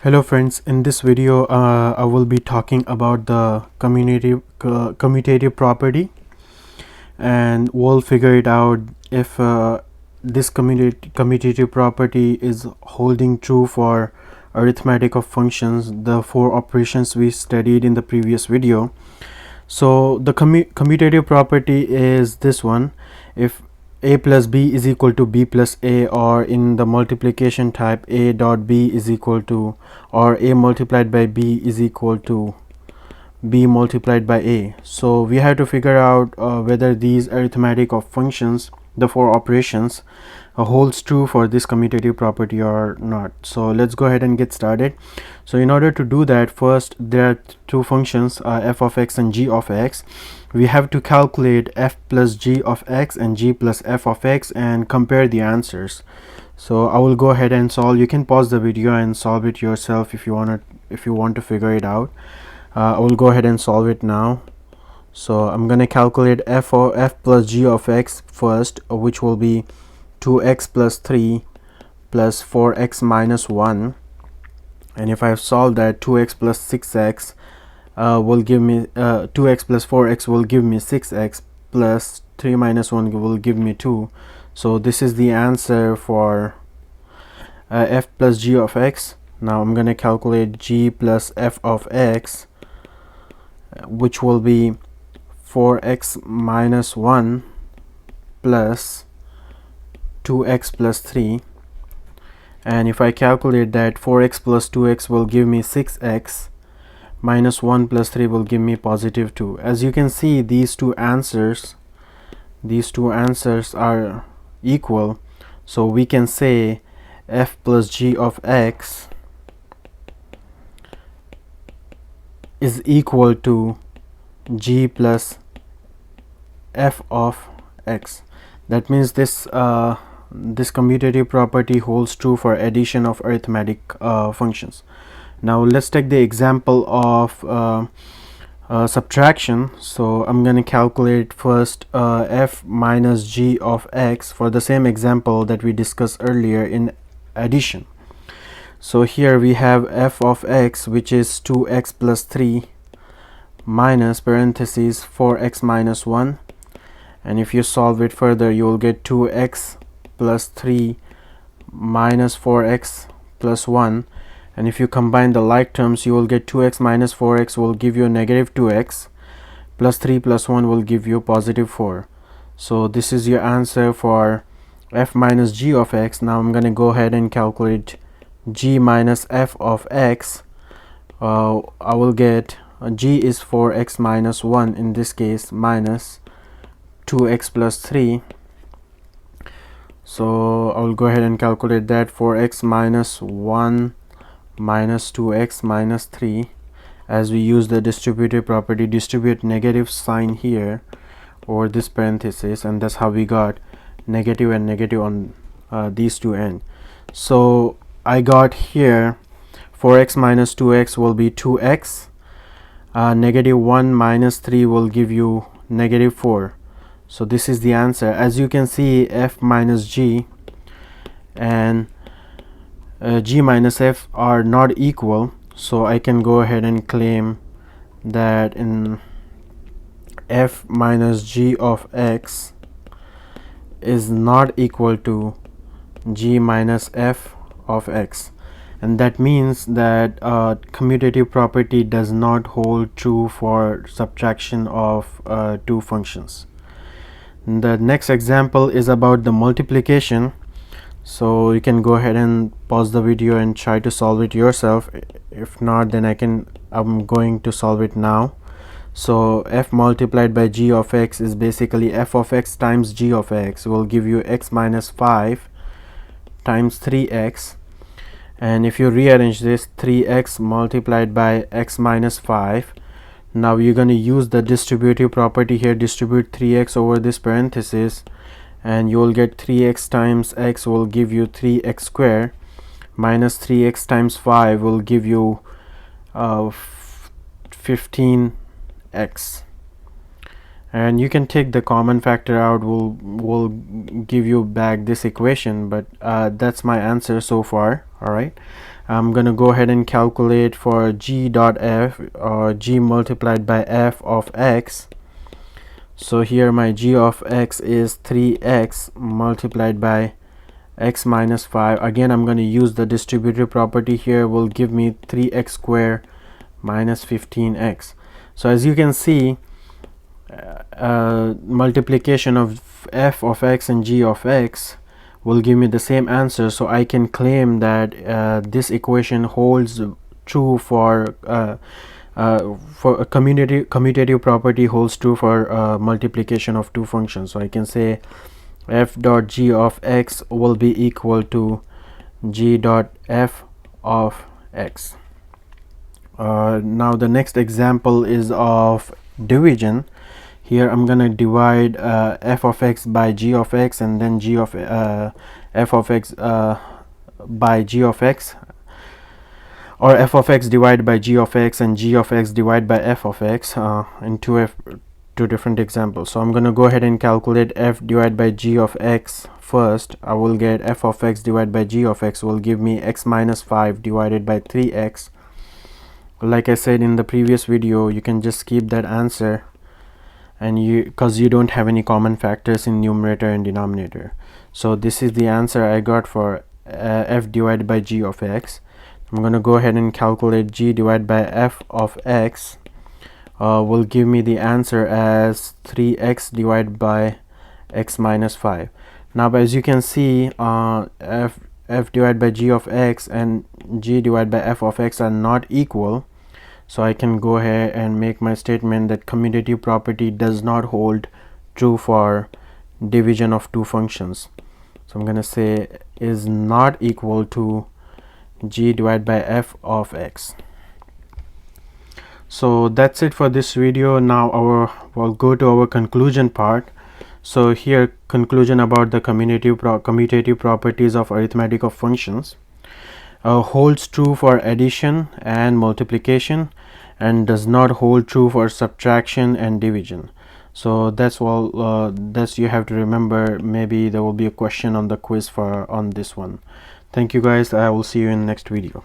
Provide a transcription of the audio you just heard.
Hello friends, in this video I will be talking about the commutative property, and we'll figure it out if this commutative property is holding true for arithmetic of functions, the four operations we studied in the previous video. So the commutative property is this one: if a plus b is equal to b plus a, or in the multiplication type a dot b is equal to, or a multiplied by b is equal to b multiplied by a. So we have to figure out whether these arithmetic of functions, the four operations, holds true for this commutative property or not. So let's go ahead and get started. So in order to do that, first there are two functions, f of x and g of x. We have to calculate f plus g of x and g plus f of x and compare the answers. So I will go ahead and solve. You can pause the video and solve it yourself if you want to figure it out. I will go ahead and solve it now. So I'm going to calculate f plus g of x first, which will be 2x plus 3 plus 4x minus 1, and if I solve that, 2x plus 6x will give me 2x plus 4x will give me 6x, plus 3 minus 1 will give me 2. So this is the answer for f plus g of x. Now I'm going to calculate g plus f of x, which will be 4x minus 1 plus 2x plus 3, and if I calculate that, 4x plus 2x will give me 6x, minus 1 plus 3 will give me positive 2. As you can see, these two answers are equal, so we can say f plus g of x is equal to g plus f of x. That means this commutative property holds true for addition of arithmetic functions. Now let's take the example of subtraction. So I'm going to calculate first f minus g of x for the same example that we discussed earlier in addition. So here we have f of x, which is 2x plus 3 minus parentheses 4x minus 1, and if you solve it further, you will get 2x plus 3 minus 4x plus 1, and if you combine the like terms, you will get 2x minus 4x will give you negative 2x, plus 3 plus 1 will give you positive 4. So this is your answer for f minus g of x. Now I'm going to go ahead and calculate g minus f of x. I will get g is 4x minus 1 in this case, minus 2x plus 3. So I will go ahead and calculate that. 4x minus 1 minus 2x minus 3. As we use the distributive property, distribute negative sign here over this parenthesis, and that's how we got negative and negative on these two ends. So I got here 4x minus 2x will be 2x, negative 1 minus 3 will give you negative 4. So this is the answer. As you can see, f minus g and g minus f are not equal, so I can go ahead and claim that in f minus g of x is not equal to g minus f of x, and that means that commutative property does not hold true for subtraction of two functions. The next example is about the multiplication, so you can go ahead and pause the video and try to solve it yourself. If not, then I'm going to solve it now. So f multiplied by g of x is basically f of x times g of x will give you x minus 5 times 3x, and if you rearrange this, 3x multiplied by x minus 5. Now you're going to use the distributive property here, distribute 3x over this parenthesis, and you will get 3x times x will give you 3x squared, minus 3x times 5 will give you 15x, and you can take the common factor out, will give you back this equation, but that's my answer so far. All right, I'm gonna go ahead and calculate for g dot f, or g multiplied by f of x. So here my g of x is 3x multiplied by x minus 5. Again, I'm going to use the distributive property here, will give me 3x squared minus 15x. So as you can see, multiplication of f of x and g of x will give me the same answer. So I can claim that this equation holds true for a commutative property holds true for multiplication of two functions. So I can say f dot g of x will be equal to g dot f of x. Now the next example is of division. Here I'm gonna divide f of x by g of x, and then g of f of x by g of x, or f of x divided by g of x and g of x divided by f of x in two different examples. So I'm going to go ahead and calculate f divided by g of x first. I will get f of x divided by g of x will give me x minus 5 divided by 3x. Like I said in the previous video, you can just keep that answer, and because you don't have any common factors in numerator and denominator. So this is the answer I got for f divided by g of x. I'm going to go ahead and calculate g divided by f of x. Will give me the answer as 3x divided by x minus 5. Now as you can see, f divided by g of x and g divided by f of x are not equal. So I can go ahead and make my statement that commutative property does not hold true for division of two functions. So I'm going to say is not equal to g divided by f of x. So that's it for this video. Now we'll go to our conclusion part. So here, conclusion about the commutative properties of arithmetic of functions. Holds true for addition and multiplication, and does not hold true for subtraction and division. So that's all. That's you have to remember. Maybe there will be a question on the quiz on this one. Thank you guys. I will see you in next video.